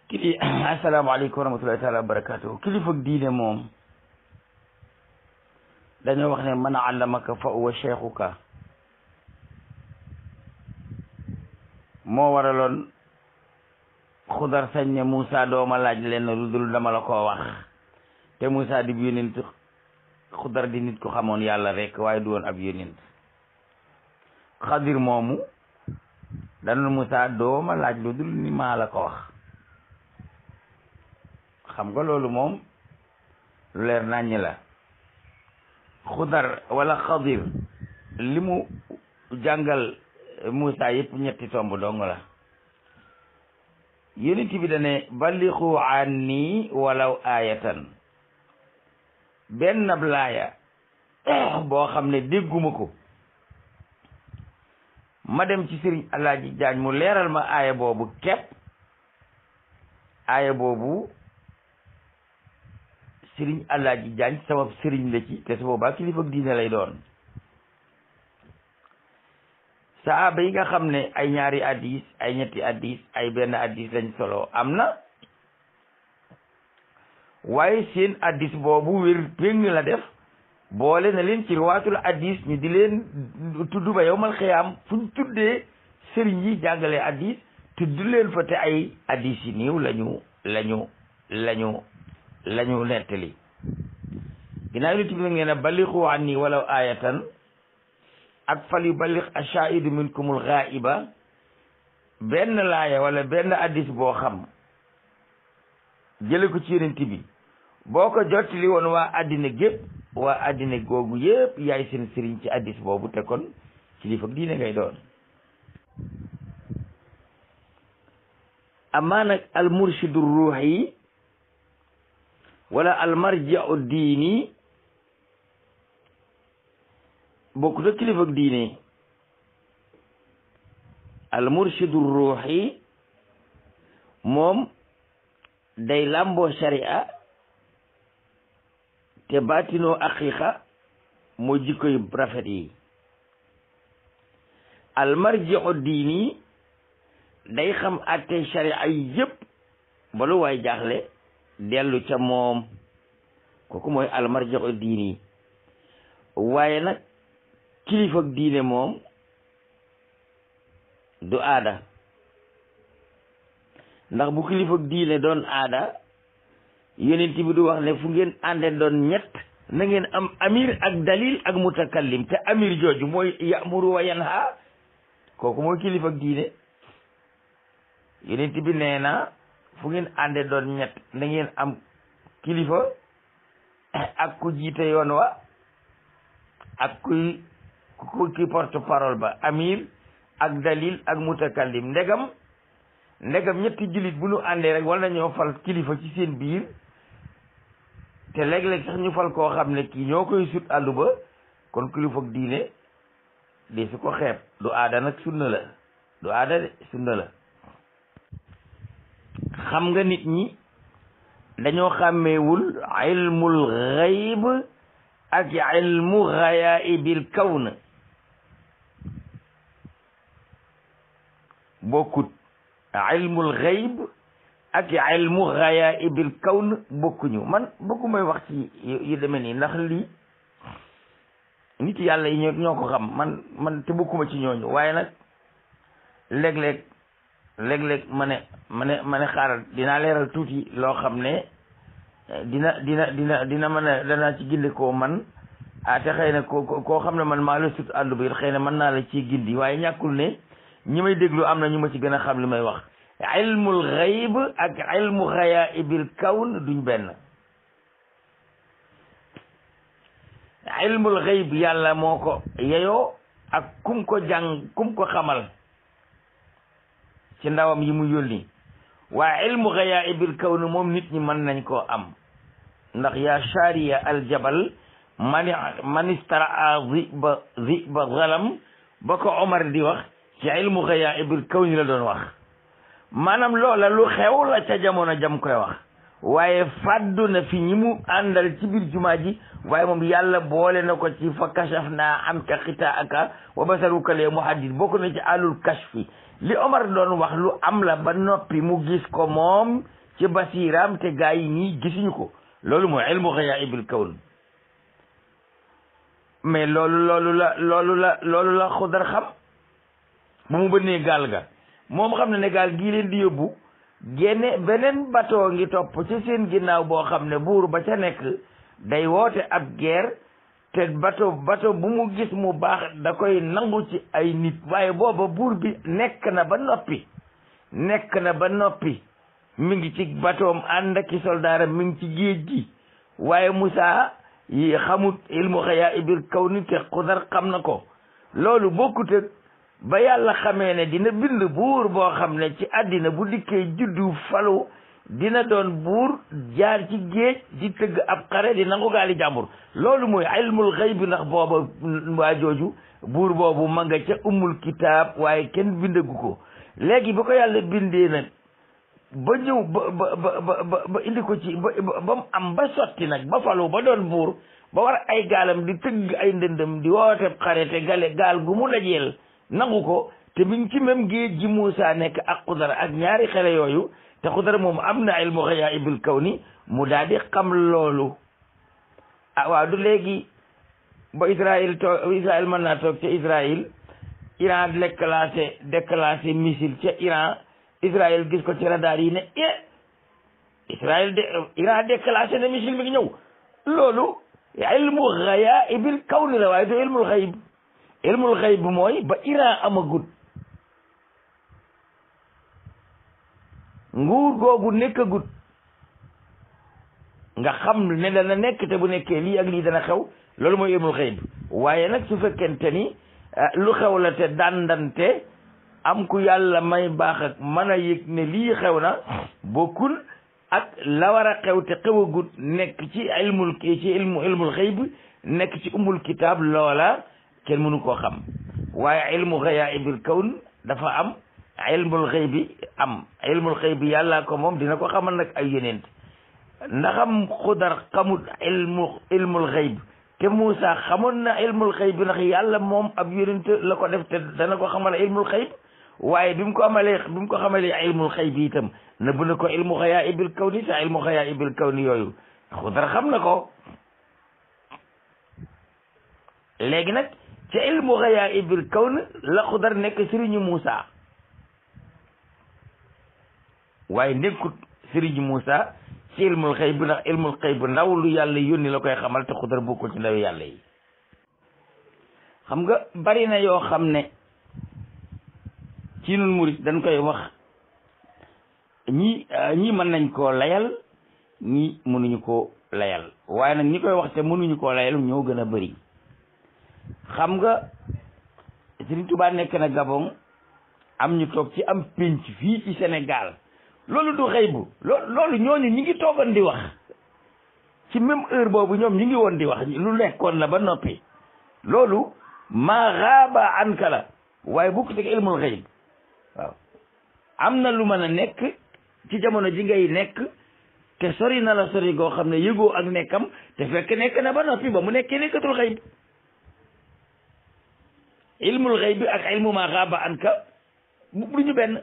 asalaamaaleykum wa rahmatulahi taala wa barakaatu. kilifa diine moom dañoo wax ne man allamaka fa huwa cheikhuka. moo waraloon Xudar sañ ne Moussa dooma laaj leen lu dul dama la koo wax te Moussa di yónent, Xudar di nit ku xamoon yàlla rek waaye du woon ab yónent. Xadir moomu danoon Moussa dooma laaj lu dul ni maa la ko wax. xam nga loolu moom lu leer naññi la. Xudar wala Xadir li mu jàngal Moussa yëpp ñetti tomb dong la. yonent bi dane balixu anni walaw aayatan, benn laaya boo xam ne dégguma ko ma dem ci sëriñ Alaaji Jaañ mu leeral ma aaya boobu képp. aaya boobu sëriñ Alaaji Jaañ sama sëriñ la ci te su boobaa kilifa diine lay doon. saaba yi nga xam ne ay ñaari addis ay ñetti addis ay benn addis lañ solo am na, waaye seen addis boobu wér péng la def boole na leen ci riwaatul addis ñu di leen tudd ba yowmal xiyaam fu ñu tuddee sëriñ yi jàngale addis tudd leen fa te ay addis yi niiw lañu nettali. ginnaaw lu tibi nag nee na balixu anni walaw aayatan ak fal yu balix ashaahidu minkumul ghaiba, benn laaya wala benn addis boo xam jële ko ci yonent bi boo ko jottali woon waa addina gépp, waa addina googu yépp yaay seen sëriñ ci addis boobu te kon kilifa diine ngay doon. amaa nag al murshidu ruuhi wala al marji'u diini bokkut ak kilifa diine. al murshidu ruuhi moom day làmboo sharia te baatinoo aqiqa moo jikkoy rafet yi. al marji'u diini day xam àtte sharia yi yëpp ba lu waay jaaxle dellu ca moom, kooku mooy al marji'u diini. waaye nag kilifa diine moom du aada, ndax bu kilifa diine doon aada yonent bi du wax ne fu ngeen ànde doon ñett na ngeen am amir ak dalil ak mutakallim, te amir jooju mooy ya'muru wa yanha, kooku mooy kilifa diine. yonent bi nee na fu ngeen ànde doon ñett na ngeen am kilifa ak ku jiite yoon wa ak ku porte parole ba, amir ak dalil ak mutakallim. ndegam ñetti jullit bu ñu àndee rek wala ñoo fal kilifa ci seen biir, te léeg-léeg sax ñu fal koo xam ne kii ñoo koy sut àllu ba, kon kilifa diine de su ko xeeb. du aada nag sunna la, du aada de sunna la. xam nga nit ñi dañoo xàmmeewul ilmul ghaib ak ilmu ghayaibil kawn, bokkut. ilmul ghaib ak ilmu ghayaibil kawn bokkuñu. man bokku may wax ci yu demee nii ndax lii nit yàlla yi ñoo ko xam, man te bokkuma ci ñooñu. waaye nag léeg-léeg ma ne xaaral dinaa leeral tuuti loo xam ne dina mën a danaa ci gindi koo man te xëy na koo xam ne man maa la sut àndu bi xëy na mën naa la ci gindi, waaye ñàkkul ne ñi may déglu am na ñu ma ci gën a xam li may wax. ilmul ghaib ak ilmu ghayaibil kawn duñ benn. ilmul ghaib yàlla moo ko yeyoo ak kum ko xamal ci ndawam yi mu yónni. waaye ilmu ghayaibil kawn moom nit ñi mën nañ koo am, ndax yaa shariya aljabal man istara ziba zalam ba ko Omar di wax ci ilmu ghayaibil kawni la doon wax. maanaam loola lu xew la ca jamono jam koy wax, waaye fàddu na fi ñi mu àndal ci biir jumaa ji, waaye moom yàlla boole na ko ci fa kashafna anka xitaaka wa basaruka al yawma hadid, bokk na ci alul kashfi. li Omar doon wax lu am la ba noppi mu gis ko moom ci basiiraam te gaa yi ñii gisuñu ko loolu mooy ilmu ghayaa'ibil kawn mais loolu la Xudar xam bu mu bënnee gaal ga moom xam ne gaal gii leen di yóbbu génne beneen bateau ngi topp ci seen ginnaaw boo xam ne buur ba ca nekk day woote ab guerre te bateau bu mu gis mu baax da koy nangu ci ay nit waaye booba buur bi nekk na ba noppi mi ngi ci batoom ànd ak i soldaaram mi ngi ci géej gi waaye Moussa yi xamut ilmu ghayaa'ibil kawni te Xudar xam na ko loolu bokkut ak ba yàlla xamee ne dina bind buur boo xam ne ci àddina bu dikkee juddu falu dina doon buur jaar ci géej di tëgg ab xare di nangu gaali jàmbur loolu mooy ilmul ghayb ndax booba waa jooju buur boobu ma nga ca ummul kitaab waaye kenn bindagu ko léegi ba ko yàlla bindee nag ba ñëw ba indi ko ci ba mu am ba sotti nag ba falu ba doon buur ba war ay gaalam di tëgg ay ndëndëm di woote xare te gaal gu mu dajeel nangu ko te mi ngi ci même géej gi Moussa nekk ak Xudar ak ñaari xale yooyu te Xudar moom am na ilmu ghayaa'ibil kawni mu daal di xam loolu waaw du léegi ba Israël mën naa toog ca Israël Iran déclassé missile ca Iran Israël gis ko ci radar yi ne Iran déclassé na missile bi ngi ñëw loolu ilmu ghayaa'ibil kawni la waaye du ilmul ghayb mooy ba Iran amagut nguur googu nekkagut nga xam ne dana nekk te bu nekkee lii ak lii dana xew loolu mooy ilmul ghayb waaye nag su fekkente ni lu xew la te dandante am ku yàlla may baax ak mën a yëg ne lii xew na bokkul ak la war a xew te xewagut nekk ci ilmul ghayb nekk ci umul kitaab loola kenn mënu koo xam waaye ilmu ghayaa'ibil kawn dafa am ilmul ghaybi yàlla ko moom dina ko xamal nag ay yonent ndaxam Xudar xamut ilmul ghayb te Moussa xamoon na ilmul ghayb ndax yàlla moom ab yonent la ko def te dana ko xamal ilmul ghayb waaye bi mu ko xamalee ilmul ghayb itam na bu na ko ilmu ghayaa'ibil kawni te ilmu ghayaa'ibil kawni yooyu Xudar xam na ko léegi nag ci ilmu ghayaa'ibil kawn la Xudar nekk sëriñu Moussa waaye nekkut sëriñu Moussa ci ilmul ghayb ndax ilmul ghayb ndaw lu yàlla yónni la koy xamal te Xudar bokkul ci ndaw yàlla yi xam nga bari na yoo xam ne ci nun murit dañ koy wax ñii mën nañ koo layal ñii mënuñu koo layal waaye nag ñi koy wax te mënuñu koo layal ñoo gën a bari xam nga Sëriñ Tuubaa nekk na Gabon am ñu toog ci am pénc fii ci Sénégal loolu du xaybu loolu ñooñu ñi ngi toogoon di wax ci même heure boobu ñoom ñi ngi woon di wax lu nekkoon la ba noppi loolu maa xaaba anka la waaye bu ko teg ilmul xayb waaw am na lu mën a nekk ci jamono ji ngay nekk te sori na la sori goo xam ne yëgoo ak nekkam te fekk nekk na ba noppi ba mu nekkee nekkatul xayb ilmul xayb ak ilmu maa xaaba anka du ñu benn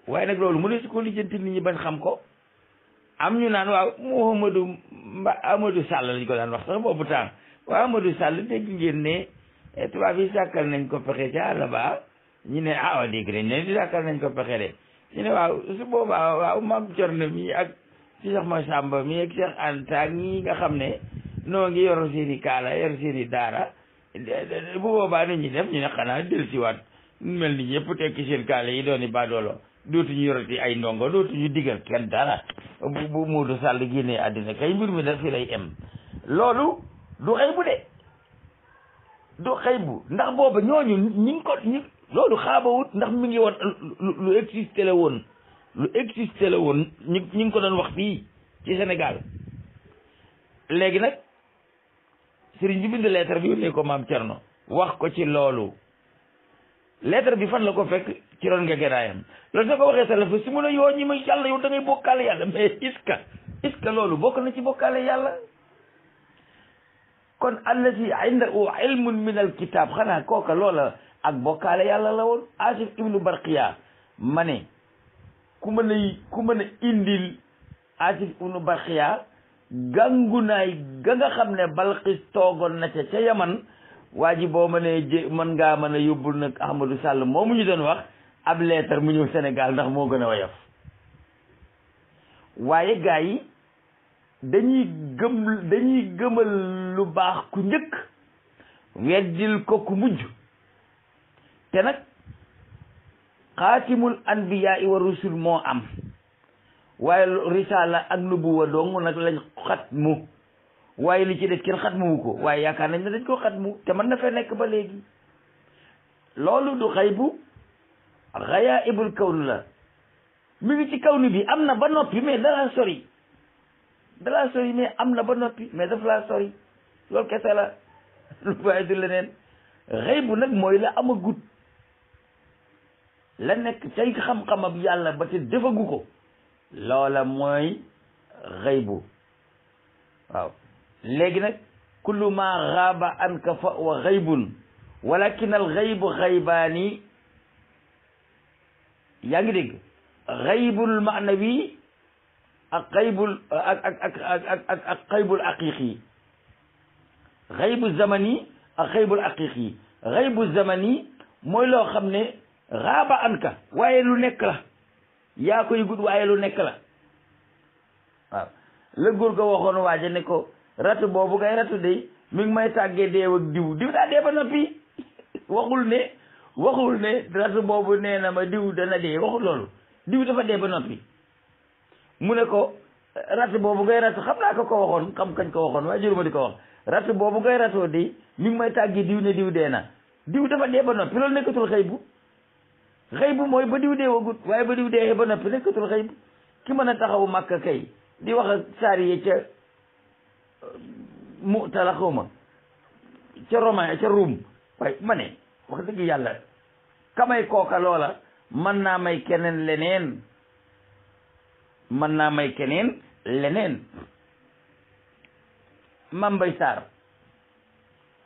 waaye nag loolu mu ne su ko lijjanti nit ñi bañ xam ko am ñu naan waaw Amadou Sall lañ ko daan wax sax boobu temps waaw Amadou Sall dégg ngeen ne tubaab yi sàkkal nañ ko pexe ca àll ba ñu ne waaw dégg nañ ne sàkkal nañ ko pexe de ñu ne waaw su boobaa waaw Mame Thierno mi ak Cheikh Massamba mi ak Cheikh Anta ak ñi nga xam ne noo ngi yor seeni kaala yor seeni daara bu boobaa nit ñi def ñu ne xanaa dellusiwaat mel ni ñëpp tekki seen kaala yi dooni baadoolo dootuñu yorati ay ndongo dootuñu digal kenn dara bu Modou Sall génnee àddina kay mbir mi daf fi lay em loolu du xëy bu de du xëy bu ndax booba ñooñu loolu xaabawut ndax mi ngi woon lu existé la woon ñi ngi ko doon wax fii ci Sénégal léegi nag sëriñ bi bind lettre bi yónnee ko Maam Cerno wax ko ci loolu lettre bi fan la ko fekk ci ron nga gënaayam loolu soo ko waxee salafa si mun a yoo ñi may yàlla yow da ngay bokkaale yàlla mais est-ce que loolu bokk na ci bokkaale yàlla kon allazi indahu ilmun min al kitab xanaa kooka loola ak bokkaale yàlla la woon Asif ibnu Barqiya ma ne ku mën a indil Asif ibnu Barxiya gàngunaay ga nga xam ne Balqis toogoon na ca Yaman waa ji boo mënee mën ngaa mën a yóbbul nag Ahmadou Sall moomu ñu doon wax ab leetar mu ñëw Sénégal ndax moo gën a woyof. waaye gaa yi dañuy gëmal lu baax ku njëkk weddil ko ku mujj te nag xaatimul anbiyaa wa rusul moo am waaye risaala ak nubuwa dong nag lañ xatmu waaye li ci des kenn xatmuwu ko waaye yaakaar nañ ne dañ ko xatmu te mën na fee nekk ba léegi. loolu du xaybu xayaa'ibul kawn la mi ngi ci kawni bi am na ba noppi mais dalaa sori mais am na ba noppi mais daf laa sori loolu kese la lu waaye du leneen. xaybu nag mooy la amagut la nekk cay xam-xamab yàlla ba te defagu ko loola mooy xaybu. waaw léegi nag kullu ma xaaba anka fa wa xaybun walakin al xaybu xaybaani yaa ngi dégg. xaybul maanawi ak xaybul ak xaybul aqiqi xaybu zamani ak xaybul aqiqi. xaybu zamani mooy loo xam ne xaaba anka waaye lu nekk la yaa koy gudd waaye lu nekk la. waaw la góor ga waxoon waaja ne ko ratu boobu ngay ratu de mi ngi may tàggee deew ak diw daa dee ba noppi waxul ne ratu boobu nee na ma diw dana dee waxul loolu diw dafa dee ba noppi. mu ne ko ratu boobu ngay ratu xam naa ko waxoon xam kañ ko waxoon waaye juruma di ko wax ratu boobu ngay ratoo de mi ngi may tàggee diw ne diw dee na diw dafa dee ba noppi loolu nekkatul xëybu mooy ba diw dee wagut waaye ba diw dee ba noppi nekkatul xëybu. ki mën a taxawu Makka kay di wax ak saariye ca Mu'tala xawma ca Roma ca Ruum waaye ma ne wax dëgg yàlla kamay kooka loola mën naa may keneen leneen. Mambay Sarr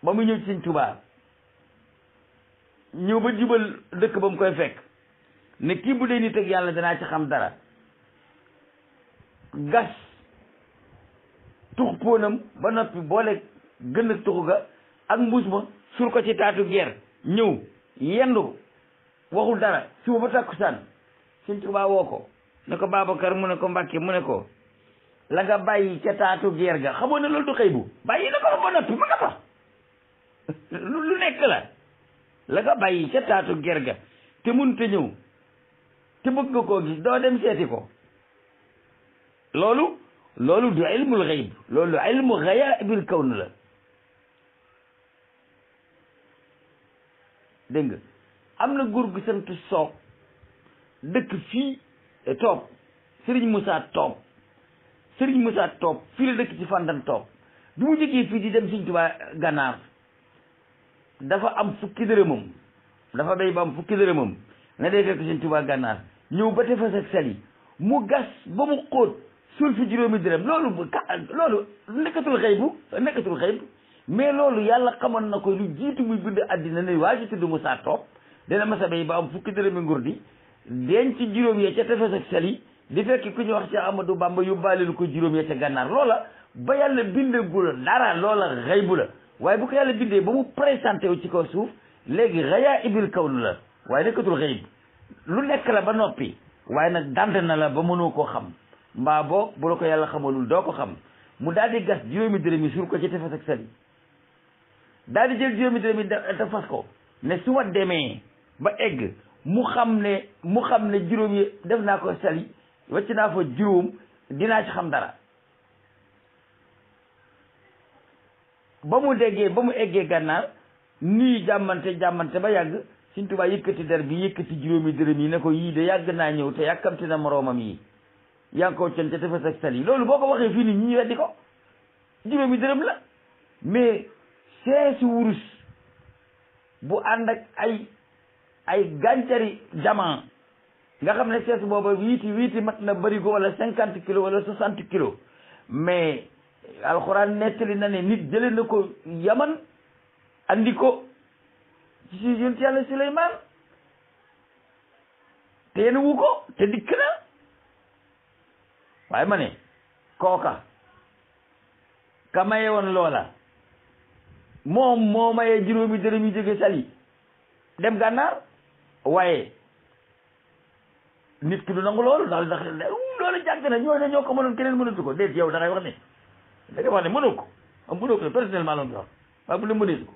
ba mu ñëw ci Sëñ Tuubaa ñëw ba jubal dëkk ba mu koy fekk ne kii bu dee nit ak yàlla danaa ci xam dara. gas tux póonam ba noppi boole gën ak tuxu ga ak mbuus ma sur ko ci taatu geer ñëw yendu waxul dara suba ba takkusaan Sëñ Tuubaa woo ko ne ko Babacar mu ne ko Mbàkke mu ne ko la nga bàyyi ca taatu geer ga xamoo ne loolu du xëy bu bàyyi na ko ba noppi ma nga fa lu nekk la nga bàyyi ca taatu geer ga te mun te ñëw te bëgg nga koo gis doo dem seeti ko loolu du ilmul xayb loolu ilmu xayaabil kawn la dégg nga am na góor gu sant Soop dëkk fii Toob Serigne Moussa Toob fii la dëkk ci Fandan Toob bi mu jógee fii di dem Sëñ Tuubaa Gànnaar dafa am fukki dërëmam dafa béy ba am fukki dërëmam ne day fekk Sëñ Tuubaa Gànnaar ñëw ba tefes ak sali mu gas ba mu xóot suul fi juróomi dërëm loolu nekkatul xëyb mais loolu yàlla xamoon na ko lu jiitu muy bind àddina ne waa ji tudd Moussa Toob dina masa béy ba am fukki dërëmi nguur di denc ci juróom ya ca tefes ak sali di fekk ku ñu wax ci Amadou Bamba yóbbaale lu ko juróom ya ca Gànnaar loola ba yàlla bindagul dara loola xëybu la waaye bu ko yàlla bindee ba mu présenté wu ci kaw suuf léegi xayaa ibil kawn la waaye nekkatul xëyb lu nekk la ba noppi waaye nag dand na la ba mënoo koo xam mbaa boog bu la ko yàlla xamalul doo ko xam mu daal di gas juróomi dërëm yi suur ko ci tefes ak sali daal di jël juróomi dërëm yi da fas ko ne su ma demee ba egg mu xam ne juróom yi def naa ko sali wacc naa fa juróom dinaa ci xam dara ba mu eggee Gànnaar nuy jàmmante ba yàgg Sëñ Tuubaa yëkkati der bi yëkkati juróomi dërëm yi ne ko yii de yàgg naa ñëw te yàkkamti na moroomam yi yaa ngi ko con ca tefes ak sali loolu boo ko waxee fii nii ñi weddi ko juróomi dërëm la mais seesi wurus bu ànd ak ay gàncari jaman nga xam ne sees booba wiiti mat na barigo wala 50 kilos wala 60 kilos mais alxuraan nettali na ne nit jële na ko Yaman andi ko ci yonent Yàlla Suleymaan te yéen wu ko te dikk na waaye ma ne kooka ka maye woon loola moom moo maye juróomi dërëm yi jóge Sali dem Gànnaar waaye nit ki du nangu loolu ndax loolu jàgg na ñoo ko mënoon keneen mënatu ko déet yow da ngay wax ne mënoo ko ne personnellement loolu nga wax waaye bu la mëneesu ko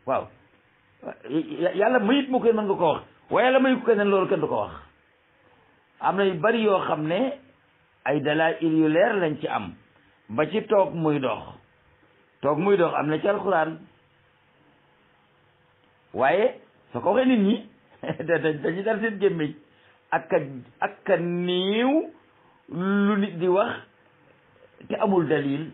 waaw yàlla mayit mu koy mën nga ko wax waaye yàlla mayu ko keneen loolu kenn du ko wax am na yu bari yoo xam ne ay dalaa'il yu leer lañ ci am ba ci toog muy dox am na ci alxuraan waaye soo ko waxee nit ñi dañuy dar seen gémmiñ ak ka niiw lu nit di wax te amul dalil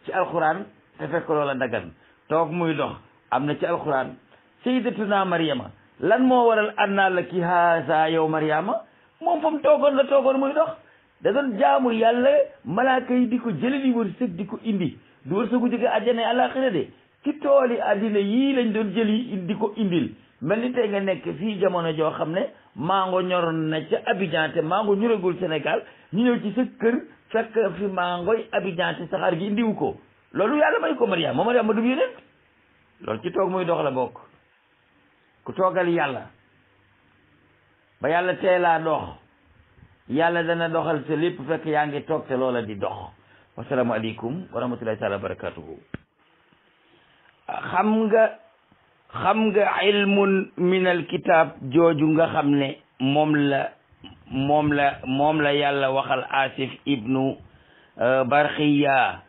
ci alxuraan te fekk loola dagan toog muy dox am na ci alxuraan sayyidatuna Maryama lan moo waral annaa laki haasa yow Maryama moom fa mu toogoon muy dox da doon jaamu yàlla malaaka yi di ko jële di wërsëg di ko indi du wërsëgu jóge àjjana àllaaxira de ci tooli àddina yii lañ doon jëli di ko indil mel ni tey nga nekk fii jamono joo xam ne mango ñor na ca Abidjan te mango ñoragul Sénégal ñu ñëw ci sa kër fekk fi mangoy Abidjan te saxaar gi indiwu ko loolu yàlla may ko Maryama du yonent loolu ci toog muy dox la bokk ku toogal yàlla ba yàlla teelaa dox yàlla dana doxal sa lépp fekk yaa ngi toog te loola di dox wasalaamu aleykum wa rahmatullahi taala wa barakatuhu xam nga ilmun min al kitab jooju nga xam ne moom la yàlla waxal Asif ibnu Barxiya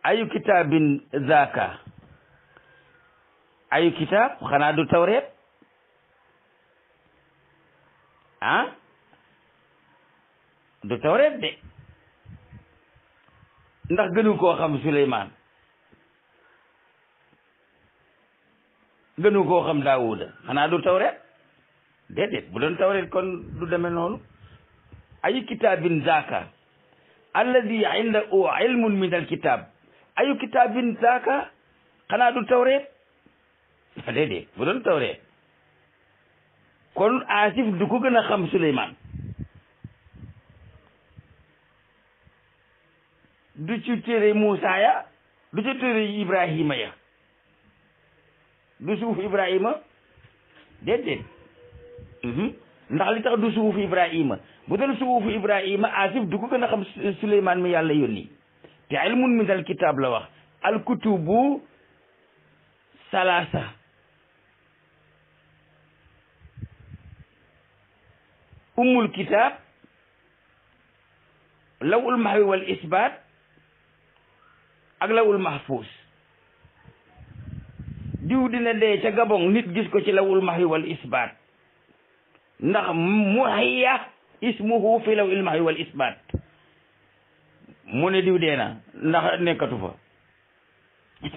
ayu kitabin zaka ayu kitab xanaa du tawreet du tawreet de ndax gënu koo xam Suleymaan gënu koo xam Daawuda xanaa du tawreet déedéet bu doon tawreet kon du demee noonu ayu kitaabin zaaka alladi indahu ilmun min alkitab ayu kitaabin zaaka xanaa du tawreet déedéet bu doon tawreet kon Asif du ko gën a xam Suleymaan du ci téere Muusaa ya du ci téere Ibrahima ya du suuf Ibrahima déedéet ndax li tax du suufu Ibrahima bu doon suufu Ibrahima Asif du ko gën a xam Suleymaan mi yàlla yónni te ilmun min al kitab la wax al kutubu salaasa ummul kitab lawul mahwi wal isbaat ak lawul mahfuus diw dina dee ca Gabon nit gis ko ci lawul mahwi wal isbaat ndax muhayya ismuhu fi lawil mahwi wal isbaat mu ne diw dee na ndax nekkatu fa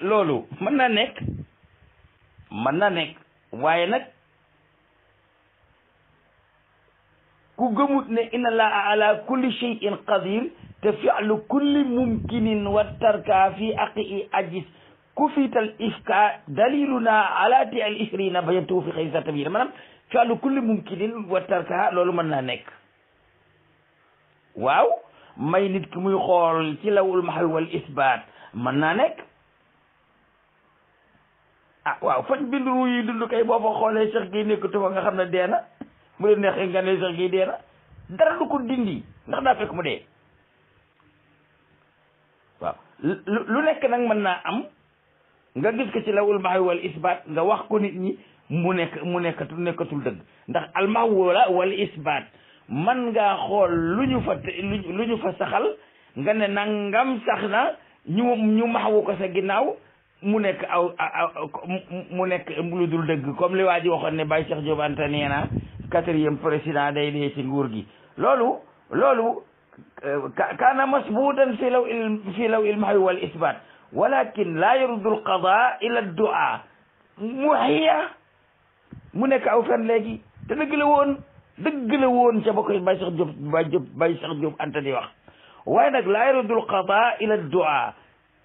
loolu mën na nekk waaye nag ku gëmut ne inna allaha ala kulli shay'in qadir te fi'lu kulli mumkinin wa tarka fi aqi ajis ku fiital ifka daliluna ala ti al ishrina bayantu fi xëy sa tabir maanaam fi'lu kulli mumkinin wa tarka loolu mën naa nekk waaw may nit ki muy xool ci lawul mahwi wal isbaat mën naa nekk waaw fañ bindu yi dund kay boo fa xoolee Cheikh gi nekkatu fa nga xam ne dee na mu leen neexee nga ne Cheikh gi dee na dara du ko dindi ndax daa fekk mu dee waaw lu nekk nag mën naa am nga gis ko ci lawul mahwi wal isbaat nga wax ko nit ñi mu nekkatul dëgg ndax al mahwi wal isbaat man ngaa xool lu ñu fa saxal nga ne nangam sax na ñu maxwu ko sa ginnaaw mu nekk mu nekk lu dul dëgg comme li waa ji waxoon ne Baye Cheikh Diop Anta nee na 4e président day dee ci nguur gi loolu kaana masbuutan fi lawil mahwi wal isbaat walakin la yaruddu al qada ila du'a muhiya mu nekk aw fen léegi te dëgg la woon ca ba koy Baye Cheikh Diop Anta di wax waaye nag la yaruddu al qada ila du'a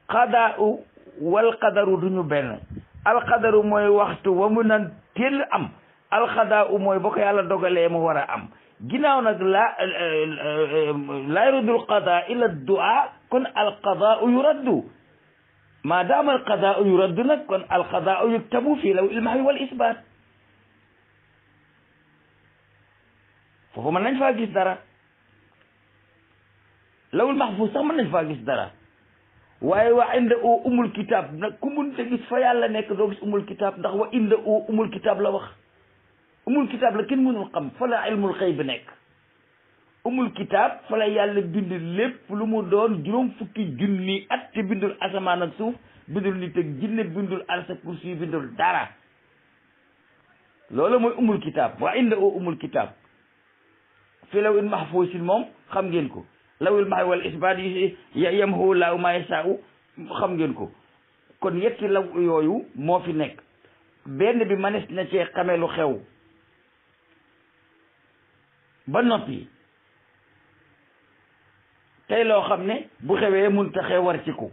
qadaa'u wal qadaru duñu benn alqadaru mooy waxtu wa mu nan teel am alqadaa'u mooy ba ko yàlla dogalee mu war a am ginnaaw nag laa yuraddu alqada illa du'a kon alqadaau yuraddu ma daama alqadaau yuraddu nag kon alqadaau yuktabu fii lawhil mahwi wal isbat foofu mën nañ faa gis dara lawhul mahfuz sax mën nañ faa gis dara waaye wa inda u umul kitab nag ku mun te gis fa yàlla nekk doo gis umul kitab ndax wa inda u umul kitab la wax umul kitab la kenn mënul xam fa la ilmul xayb nekk umul kitab fa la yàlla bind lépp lu mu doon juróom fukki junni at te bindul asamaan ak suuf bindul nit ak jinne bindul arsa kursi bindul dara loolu mooy umul kitab wa inda u umul kitab fi lawhil mahfuusin moom xam ngeen ko lawhil mahwi wal isbaat yamhu laahu maa yashaa'u xam ngeen ko kon yetti law yooyu moo fi nekk benn bi manes na cee xamee lu xew ba noppi tey loo xam ne bu xewee mun ta xew war ci ku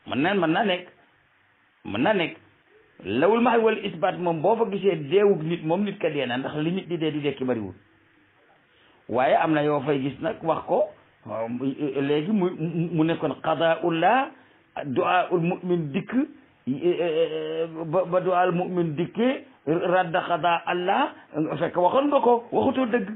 mën naa nekk lawhil mahwi wal isbaat moom boo fa gisee deewug nit moom nit ka dee na ndax li nit di dee di dekki bariwul waaye am na yoo fay gis nag wax ko léegi mu nekkoon qadaa'ullah du'aa'ul mu'min dikk ba du'aa'ul mu'min dikkee radda qadaa allah fekk waxoon nga ko waxutoo dëgg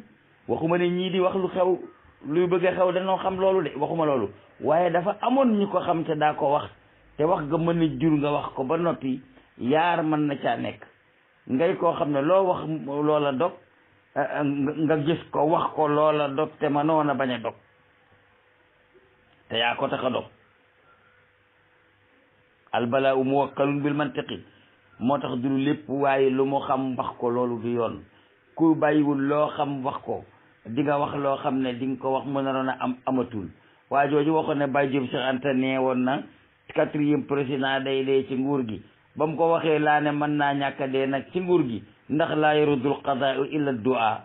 waxuma ne ñii di wax lu xew luy bëgg a xew dañoo xam loolu de waxuma loolu waaye dafa amoon ñu ko xam te daa ko wax te wax nga mën a jur nga wax ko ba noppi yaar mën na caa nekk ngay koo xam ne loo wax loola dog nga gis ko wax ko loola dog te mënoon a bañ a dog te yaa ko tax a dog albalaau muwakkalun bil mantiqi moo tax du lépp waaye lu mu xam wax ko loolu du yoon ku bàyyiwul loo xam wax ko di nga wax loo xam ne di nga ko wax mën naroon a am amatul waa jooju waxoon ne Baye Diop Cheikh Anta nee woon na 4e président day dee ci nguur gi ba mu ko waxee laa ne mën naa ñàkk a dee nag ci nguur gi ndax laa yaruddul qadaa illa du'a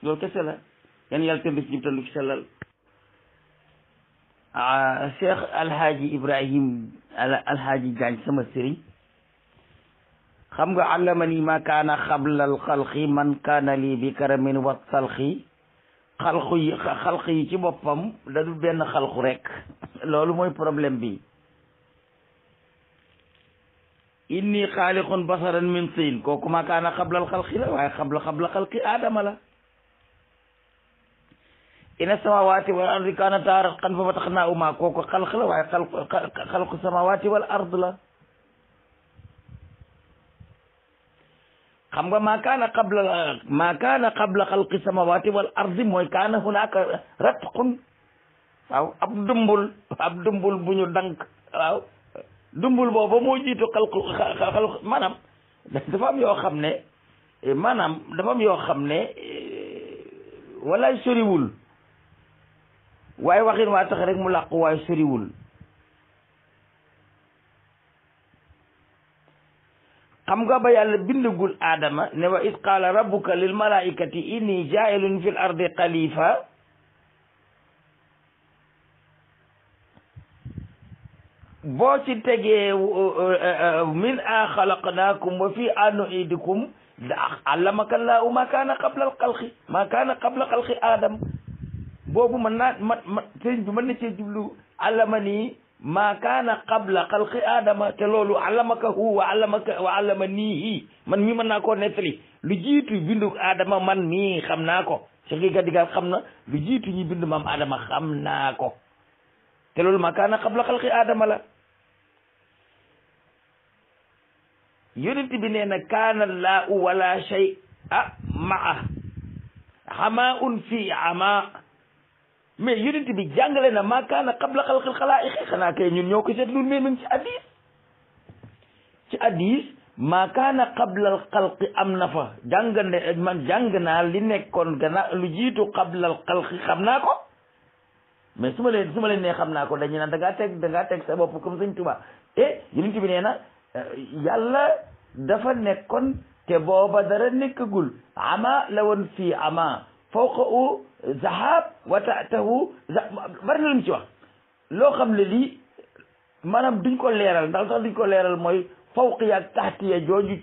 loolu kese la yan yàlla tëndu ci jub tëndu ci sellal Cheikh Alhaaji Ibrahim Alhaaji Diagne sama sëriñ xam nga allamani ma kaana xablal xalqi man kaana lii bi karamin wa talxi xalq yi ci boppam da dul benn xalqu rek loolu mooy problème bi inni xaaliqun basaran min tin kooku ma kaana xablal xalqi la waaye xabla xalqi aadama la inna samawati wal ardi kaanataa ratqan fa fataqnaahumaa kooku xalq la waaye xalqu samawati wal ard la xam nga maa kaana qabla xalqi samawati wal ardi mooy kaana hunaaka ratqun waaw ab dumbul bu ñu dank waaw dumbul boobu moo jiitu xalq maanaam dafa am yoo xam ne walaay soriwul waaye waxin waa tax rek mu làqu waaye soriwul xam nga ba yàlla bindagul aadama ne wa id qaala rabbuka lil malaikati inni jaa'ilun fil ardi xalifa boo ci tegee min a xalaqnaakum wa fi a nu'iidukum allamaka llaahu ma kaana qabla xalqi ma kaana qabla xalqi aadam boobu sëriñ bi mën na cee jublu allamani ma kaana qabla xalqi aadama te loolu allamakahu wa allamanihi man mii mën naa koo nettali lu jiitu bindu aadama man mii xam naa ko Cheikh Gadigal xam na lu jiitu ñi bindu maam aadama xam naa ko te loolu ma kaana qabla xalqi aadama la yonent bi nee na kaana laa wala shay maa xamaun fi ama mais yonent bi jàngale na maa kaana qabla xalqil xalaa'iq xanaa kay ñun ñoo ko seetlu mais mi ngi ci hadis maa kaana qabla xalqi am na fa jàng naa li nekkoon gannaaw lu jiitu qabla xalqi xam naa ko mais su ma leen nee xam naa ko dañu naan da ngaa teg sa bopp comme Sëñ Tuubaa yonent bi nee na yàlla dafa nekkoon te booba dara nekkagul ama la woon fii ama fawqahu zahab wa tahtahu bari na lu mu ci wax loo xam ne lii maanaam duñ ko leeral ndax sax duñ ko leeral mooy fawqiya ak tahtiya jooju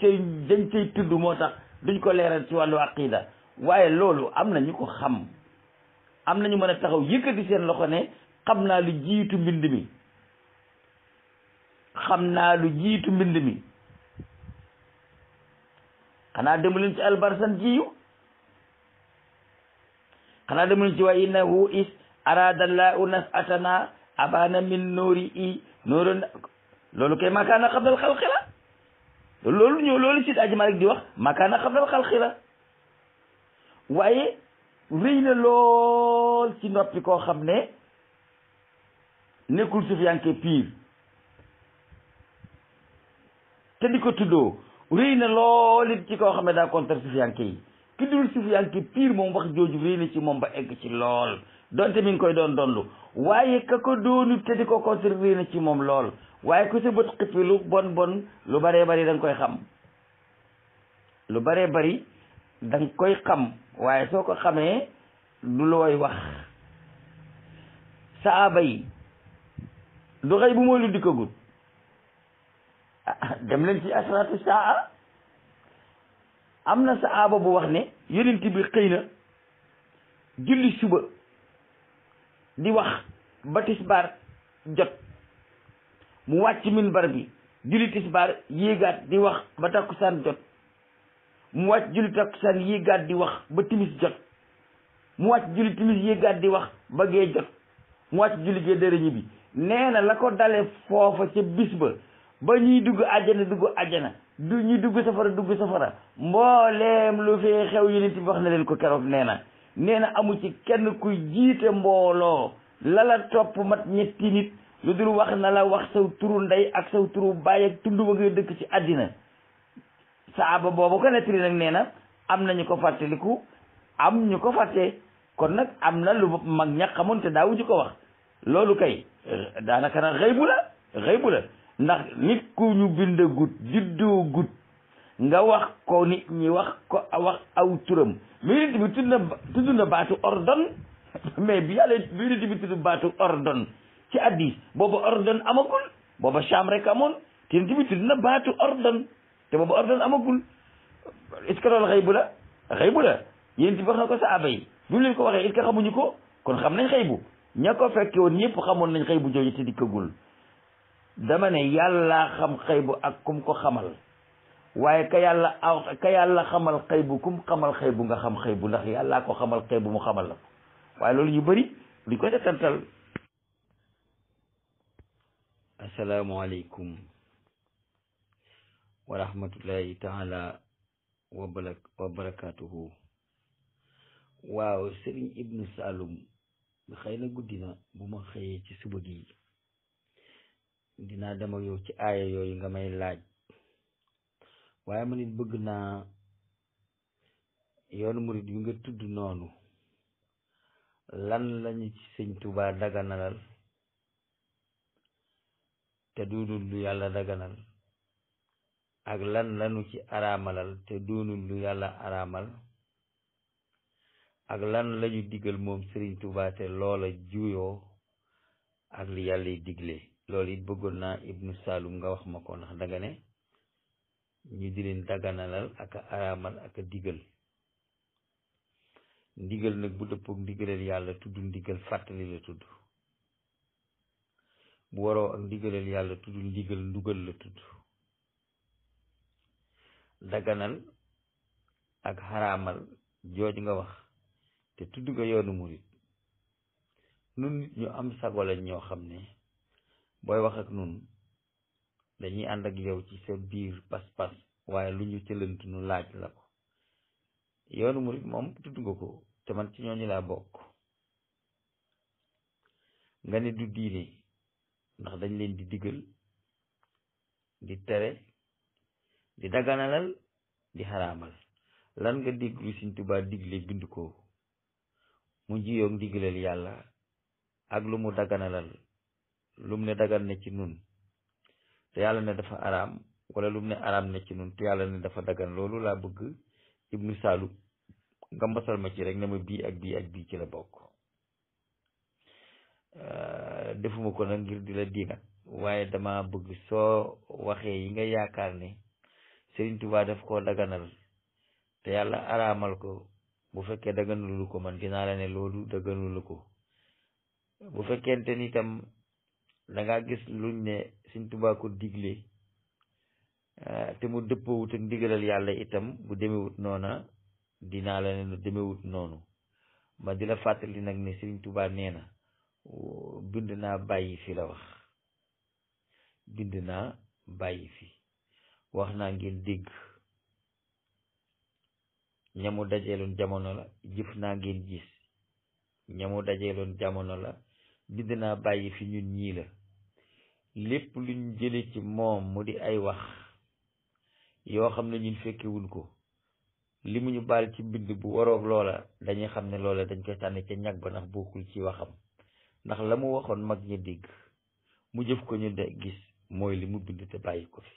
dañ cay tudd moo tax duñ ko leeral ci wàllu aqida waaye loolu am na ñu ko xam, am na ñu mën a taxaw yëkkati seen loxo ne xam naa lu jiitu mbind mi, xam naa lu jiitu mbind mi. xanaa demuleen ci albarsan jiyu, xanaa demuleen ci wa innahu is aradallahu nasatana abana min noori i nooro, loolu kay makaana xablal xalqi la, loolu ñëw loolu si Aji Malik di wax makaana xablal xalqi la. waaye rëy na lool ci noppi koo xam ne nekkul sufiyanke piir te di ko tuddoo, rëy na lool it ci koo xam ne daa contre sufiyanke yi. ki dul sufiyanke piir moom wax jooju rëy na ci moom ba egg ci lool, donte mi ngi koy doon dondu, waaye ka ko doonut te di ko contre rëy na ci moom lool. waaye ku sa bët xippi lu bon bon lu baree bari da nga koy xam, lu baree bari da nga koy xam, waaye soo ko xamee du looy wax. saaba yi du xëy bu mooy lu dikkagut. dem leen ci asratu saa, am na saaba bu wax ne yonent bi xëy na julli suba di wax ba tisbaar jot, mu wàcc minbar bi julli tisbaar yéegaat di wax ba takkusaan jot, mu wàcc julli takkusaan yéegaat di wax ba timis jot, mu wàcc julli timis yéegaat di wax ba gee jot, mu wàcc julli gee dara ñibbi. nee na la ko dale foofa ca bis ba ñuy dugg àjjana du ñuy dugg safara mbooleem lu fee xew yonent bi wax na leen ko keroog. nee na amu ci kenn kuy jiite mbooloo lala topp mat ñetti nit lu dul wax na la wax saw turu ndey ak saw turu baay ak tund ba ngay dëkk ci àddina. saaba boobu ko nettali nag nee na am nañu ko fàttaliku, am ñu ko fàtte, kon nag am na lu mag ña xamoon te daawuñu ko wax. loolu kay daanaka nag xëybu la ndax nit ku ñu bind gut juddoo gut nga wax ko nit ñi wax aw turam. mais nit bi tudd na baatu ordon mais bi nit bi tudd baatu ordon ci addis booba ordon amagul, booba Cham rek amoon, te nit bi tudd na baatu ordon te booba ordon amagul. est-ce que loolu xëybu la yéen ci wax na ko saaba yi bi mu leen ko waxee est-ce que xamuñu ko? kon xam nañ xëybu, ña ko fekke woon ñëpp xamoon nañ xëybu jooju te dikkagul. dama ne yàlla xam xëybu ak kum ko xamal, waaye ka yàlla xamal xëybu kum xamal xëybu nga xam xëybu, ndax yàllaa ko xamal xëybu mu xamal la ko. waaye loolu ñu bëri duñ ko setantal. asalaamaaleykum wa rahmatullahi taala wa barakatuhu. waaw Sëriñ Ibnu Saalum xëy na guddi na, bu ma xëyee ci suba gi dinaa dem ak yow ci aaya yooyu nga may laaj, waaye man it bëgg naa yoonu murid bi nga tudd noonu lan lañu ci Sëñ Tuubaa daganalal te doonul lu yàlla daganal, ak lan lañu ci araamalal te doonul lu yàlla araamal, ak lan lañu digal moom Sëriñ Tuubaa te loola juyoo ak li yàlla yi digle. loolu it bëggoon naa Ibnu Saalum nga wax ma ko, ndax danga ne ñu di leen daganalal ak a araamal ak a digal. ndigal nag bu dëppook ndigalal yàlla tudd ndigal fàttali la tudd, bu waroo ak ndigalal yàlla tudd ndigal ndugal la tudd. daganal ak xaraamal jooj nga wax te tudd nga yoonu murit. nun nit ñu am sago lañ ñoo xam ne booy wax ak nun dañuy ànd ak yow ci sa biir pas-pas, waaye lu ñu cëlant nu laaj la ko. yoonu murit moom tudd nga ko te man ci ñooñu laa bokk. nga ne du diine ndax dañ leen di digal, di tere, di daganalal, di xaraamal. lan nga dégg lu Sëñ Tuubaa digle bind ko mu jiyoog ndigalal yàlla ak lu mu daganalal, lu mu ne dagan ne ci nun te yàlla ne dafa araam, wala lu mu ne araam ne ci nun te yàlla ne dafa dagan. loolu laa bëgg Ibnu Saalum nga mbasal ma ci rek ne ma bii ak bii ak bii ci la bokk. defuma ko nag ngir di la diingat, waaye dama bëgg soo waxee yi nga yaakaar ne Sëriñ Tuubaa daf koo daganal te yàlla araamal ko bu fekkee daganulu ko man dinaa la ne loolu daganulu ko. bu fekkente ni itam da ngaa gis luñ ne Sëriñ Tuubaa ko digle te mu dëppawut ak ndigalal yàlla itam bu demewut noona dinaa la ne demewut noonu. ma di la fàttali nag ne Sëriñ Tuubaa nee na bind naa bàyyi fi la wax, bind naa bàyyi fi, wax naa ngeen dégg, ñamu dajeeloon jamono la, jëf naa ngeen gis, ñamu dajeeloon jamono la, bind naa bàyyi fi ñun ñii la. lépp luñ jële ci moom mu di ay wax yoo xam ne ñun fekkewuñ ko, li mu ñu baal ci mbind bu waroog loola dañuy xam ne loola dañ koy sànni ca ñag ba ndax bokkul ci waxam. ndax la mu waxoon mag ñi dégg mu jëf ko ñu de gis mooy li mu bind te bàyyi ko fi.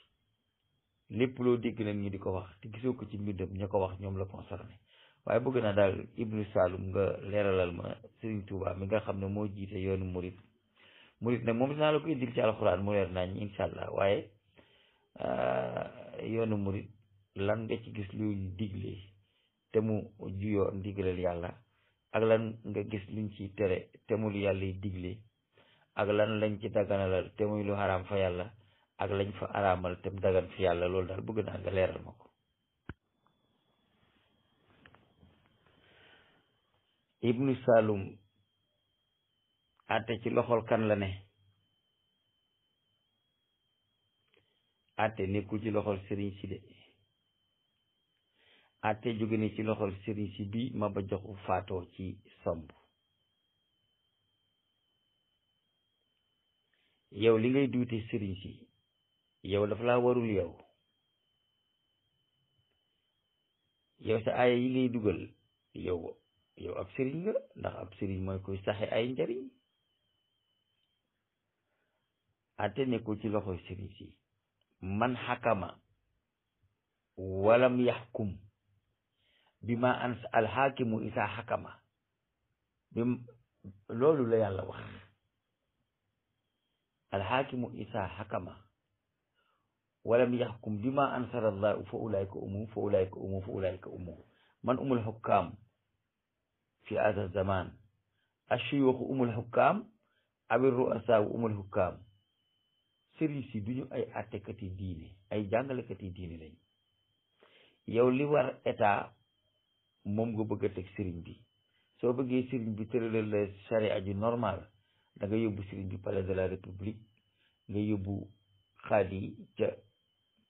lépp loo dégg nag ñu di ko wax te gisoo ko ci mbindam ña ko wax ñoom la concerné. waaye bëgg naa daal Ibnu Saloum nga leeralal ma Serigne Touba mi nga xam ne moo jiite yoonu murit nag moom dinaa la ko indil ci alxuraan mu leer nañ incha allah. waaye yoonu murit lan nga ci gis luñ digle te mu juyoo ndigalal yàlla, ak lan nga gis luñ ci tere te mu lu yàlla yi digle, ak lan lañ ci daganalal te muy lu xaraam fa yàlla, ak lañ fa araamal te mu dagan fi yàlla. loolu daal bëgg naa nga leeral ma ko. Ibnu Saloum àtte ci loxol kan la ne? àtte nekkul ci loxol sëriñ si de, àtte jóge ne ci loxol sëriñ si bi ma ba joxu faatoo ci somb. yow li ngay duute sëriñ si yow dafa laa warul. yow sa aaya yi ngay dugal yow ab sëriñ nga, ndax ab sëriñ mooy koy saxe ay njariñ. àtte nekkul ci loxoy sëriñ si. man xakama walam yaxkum bi ma ans alxaakimu isa xakama bi loolu la yàlla wax. alxaakimu isa xakama walam yaxkum bi ma ansara allahu fa ulaika umu fa ulaika umu fa ulaika umu. man umul xukkaam fi hada zaman ashuyuxu umul xukkaam awi ru'asaa umul xukkaam. sëriñ si duñu ay àttekat yi diine, ay jàngalekat yi diine lañ. yow li war état moom nga bëgg a teg sëriñ bi. soo bëggee sëriñ bi tëralal la charia ju normal da nga yóbbu sëriñ bi palais de la république, nga yóbbu xaadi ca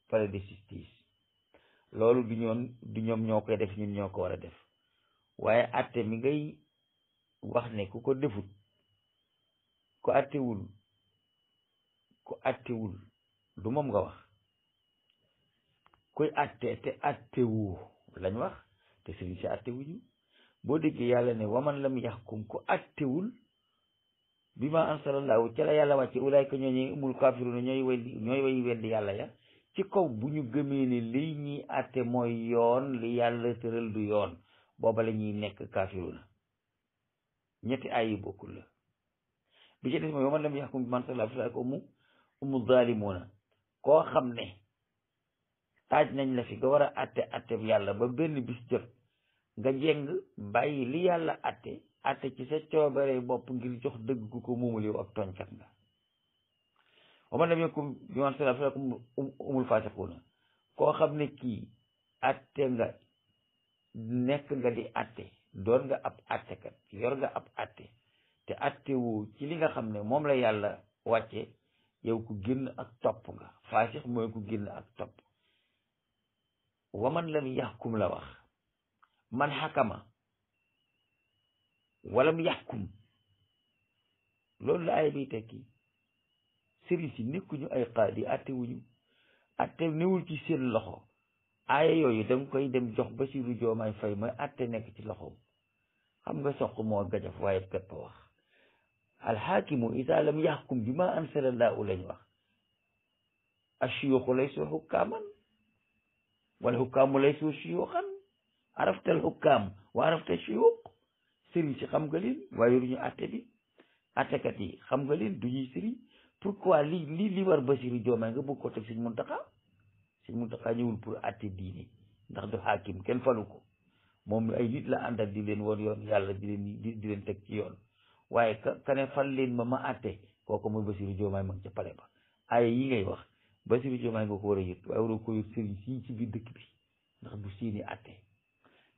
palais de justice. loolu du ñoom ñoo koy def, ñun ñoo ko war a def. waaye atte mi ngay wax ne ku ko defut, ku attewul du moom nga wax. kuy atte te attewu lañ wax, te sëriñ si attewuñu. boo déggee yàlla ne waman lam yaxkum ku attewul bi ma ansalallahu ca la yàlla wàcce ulaayka ñooñu umul kafiruna ñooy way weddi yàlla ya. ci kaw bu ñu gëmee ne lii ñuy atte mooy yoon, li yàlla tëral du yoon, booba la ñuy nekk kafiruna. ñetti ay yi bokkul la. bi ci des mooy waman lam yaxkum bi ma ansalallahu fa ulaayka umu zalimuna. koo xam ne taaj nañ la fi nga war a atte yàlla ba benn bis jot nga jeng bàyyi li yàlla atte ci sa coobare bopp ngir jox dëgg ku ko moomul, yow ak tooñkat nga. wa man lam yakum bi man sala fa umul fasiquna. koo xam ne kii atte nga, nekk nga di atte, doon nga ab attekat, yor nga ab atte te atte woo ci li nga xam ne moom la yàlla wàcce, yow ku génn ak topp nga. faasix mooy ku génn ak topp. waman lam yaxkum la wax. man xakama walam yaxkum, loolu la ay bi tekki. sëriñ si nekkuñu ay qaadi, attewuñu, atte newul ci seen loxo. aaya yooyu da nga koy dem jox Basiru Joomaay Fay mooy atte nekk ci loxoom. xam nga soq moo gajaf waaye pepp wax. alxaakimu isa lam yaxkum bi ma ansalallahu lañ wax. ashuyuxu laysu xukkaaman wal xukkaamu laysu shuyuxan. arafta al xukkaam wa arafta shuyuux. sëriñ si xam nga leen waaye yoruñu atte bi. attekat yi xam nga leen du ñuy sëriñ. pourquoi li war Basiru Joomaay nga bëgg ko teg Sëñ Muntaxa? Sëñ Muntaxa ñëwul pour atte diine, ndax du xaakim, kenn falu ko. moom ay nit la àndal di leen woon yoon yàlla di leen teg ci yoon waaye ka ne fal leen ma àtte kooku mooy Bassirou Diomaye ma ngi ca pale ba ay yi ngay wax Bassirou Diomaye nga ko war a yëg waaye waroo ko yëg sëriñ sii ci biir dëkk bi ndax du seeni àtte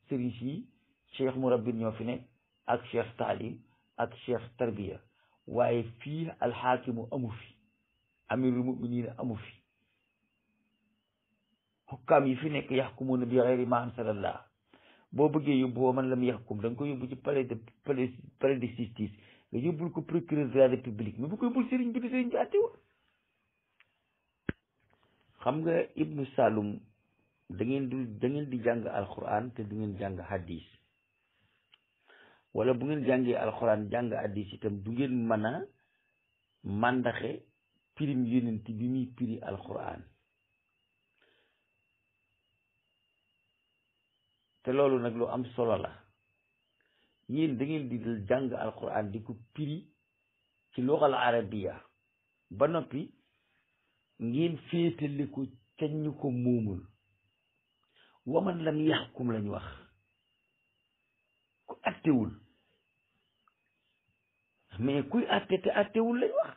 sëriñ sii cheikh murabbin ñoo fi nekk ak cheikh taalim ak cheikh tarbiya waaye fii alxaakimu amu fi amirul muminina amu fi xukkaam yi fi nekk yaxkumuna bi xayri ma ansalallah boo bëggee yóbbu woo man lam yaxkum da nga ko yóbbu ci palais de justice nga yóbbul ko procureur de la république mais bu ko yóbbul sëriñ bi di sëriñ bi àttewul xam nga ibnu salum da ngeen di jàng alquran te du ngeen jàng hadis wala bu ngeen jàngee alquran jàng hadis itam du ngeen mën a màndaxe pirim yonent bi muy piri alquran te loolu nag lu am solo la yéen da ngeen di jàng alquran di ko piri ci luxal arabiya ba noppi ngeen féetale ko ca ñu ko moomul waman lam yaxkum lañ wax ku attewul mais kuy atte te attewul lañ wax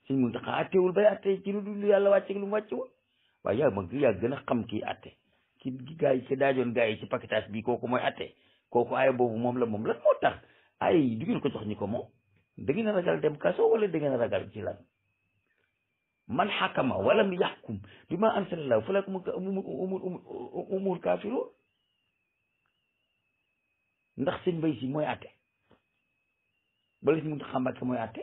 suñ mun taxa attewul bay atte ci lu dul yàlla wàcce lu mu wàccewul waaye yaa gën a xam kii atte ki gaa yi ci daajoon gaa yi ci paquetage bi kooku mooy atte kooku aaya boobu moom lan moo tax ay du ngeen ko jox ñi ko moom da ngeen a ragal dem kaso wala da ngeen a ragal ci lan man xakama walam yaxkum bi ma ansalallahu fa lakum umul kaafiruun ndax sëñ Mbay Si mooy atte bala si mun xambake mooy atte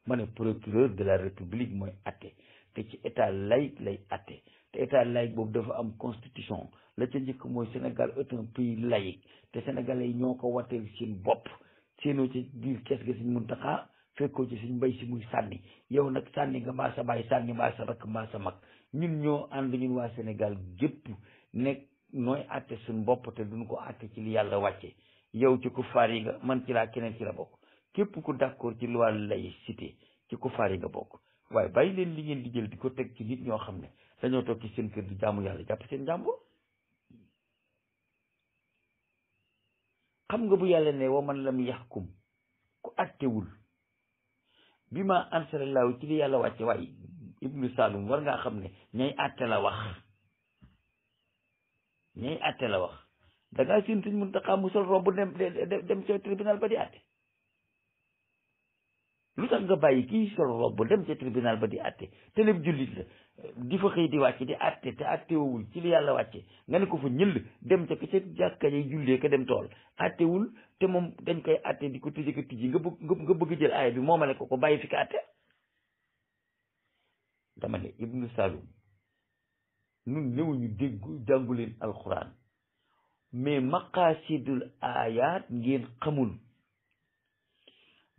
ma ne procureur de la république mooy atte te ci état laïque lay atte te état laïque boobu dafa am constitution la ca njëkk mooy Sénégal est un pays laïque te sénégalais yi ñoo ko wateel seen bopp seenoo ci biir kees ga Sëñ Muntaxa fekkoo ci Sëñ Mbay Si muy sànni yow nag sànni nga mbaa sa baay sànni mbaa sa rakk mbaa sa mag ñun ñoo ànd ñun waa Sénégal gépp nekk nooy àtte suñ bopp te duñ ko àtte ci li yàlla wàcce yow ci kuffaar yi nga man ci laa keneen ci la bokk képp ku d'accord ci loi laïcité ci kuffaar yi nga bokk waaye bàyyi leen li ngeen di jël di ko teg ci nit ñoo xam ne dañoo toog ci seen kër di jaamu yàlla jàpp seen jàmbur xam nga bu yàlla ne wa man lam yaxkum ku attewul bi ma ansalallahu ci li yàlla wàcce waaye ibnu salum war ngaa xam ne ñay atte la wax da ngaa seen Sëñ Muntaxa mu sol robb dem ca tribunal ba di atte lu tax nga bàyyi kii sol robb dem ca tribunal ba di atte te lépp jullit la di fa xëy di wàcce di atte te attewul ci li yàlla wàcce nga ne ko fa ñëll dem ca ca jàkka yi jullee ka dem tool attewul te moom dañ koy atte di ko tëje ko tijji nga bëgg jël aaya bi moomale ko bàyyi fi ko atte dama ne ibnu salum nun ñëwuñu déggu jàngu leen alquran mais maqasidul ayat ngeen xamul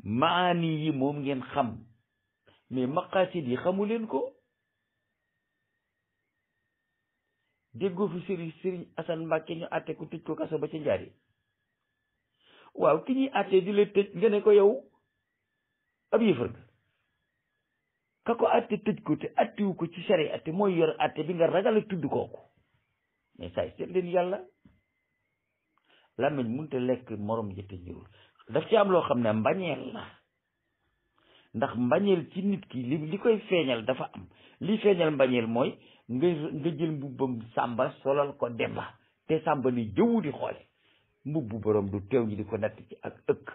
maani yi moom ngeen xam mais maqasid yi xamu leen ko déggoo fi sëriñ Asan Mbàkke ñu àtte ko tëj ko kaso ba ca njaari waaw ki ñuy àtte di la tëj nga ne ko yow ab yëfër nga ka ko àtte tëj ko te àttewu ko ci sariya te mooy yor àtte bi nga ragal a tudd kooku mais saay seet leen yàlla làmmiñ mënut a lekk morom jëtte ñëwul daf ci am loo xam ne mbañeel la ndax mbañeel ci nit ki li koy feeñal dafa am li feeñal mbañeel mooy nga jël mbubbam sàmba solal ko demba te sàmba ni jëwu di xoole mbubbu borom du teew ñi di ko natt ci ak ëkk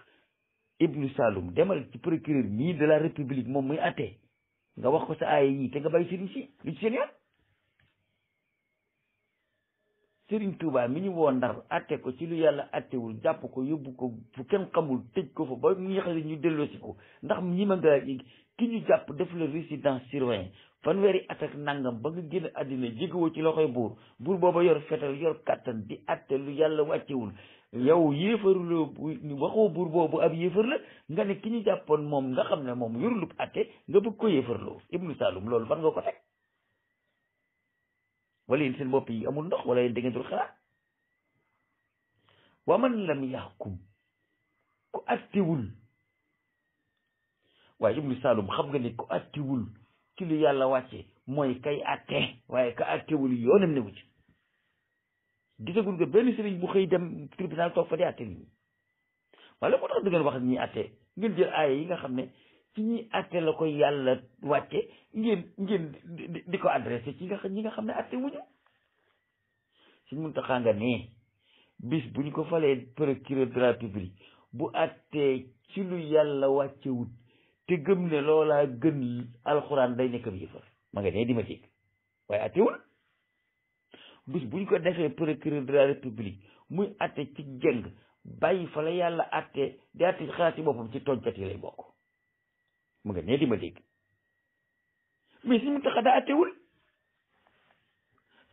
ibnu salum demal ci procureur mii de la république moom muy attee nga wax ko sa aaya yi te nga bàyyi sëriñ si lu ci seen yoon Sëriñ Tuubaa mi ñu woo Ndar atte ko ci lu yàlla attewul jàpp ko yóbbu ko fu kenn xamul tëj ko fa ba mu yaxale ñu delloosi ko ndax ñi ma nga ki ñu jàpp def la résidence surveillée fanweeri at ak nangam ba nga génn àddina jégewoo ci loxoy buur booba yor fetal yor kàttan di atte lu yàlla wàccewul yow yéefaruloo waxoo buur boobu ab yéefar la nga ne ki ñu jàppoon moom nga xam ne moom yorulub atte nga bëgg ko yéefarloo ibnu salum loolu fan nga ko teg wala yéen seen bopp yi amul ndox wala yéen da ngeen dul xalaat wa man lam yaxkum ku attewul waaye ibnu salum xam nga ne ku attewul ci lu yàlla wàcce mooy kay atte waaye ka attewul yoonam ne wu ci gisagul nga benn sëriñ bu xëy dem tribunal toog fa di atte nit ñi wala moo tax du ngeen wax ak ñi atte ngeen jël aaya yi nga xam ne ci ñi atte la ko yàlla wàcce ngeen di ko adressé ci ñi nga xam ne atte wuñu Sëñ Muntaxa nga ne bis bu ñu ko falee procureur de la République bu attee ci lu yàlla wàccewut te gëm ne loolaa gën alxuraan day nekk bi yëfar ma nga ne di ma dégg waaye attewul bis bu ñu ko defee procureur de la République muy atte ci jëng bàyyi fa la yàlla atte di atte ci xalaat ci boppam ci tooñkat yi lay bokk ma nga ne di ma dégg mais Sëñ Muntaxa daa attewul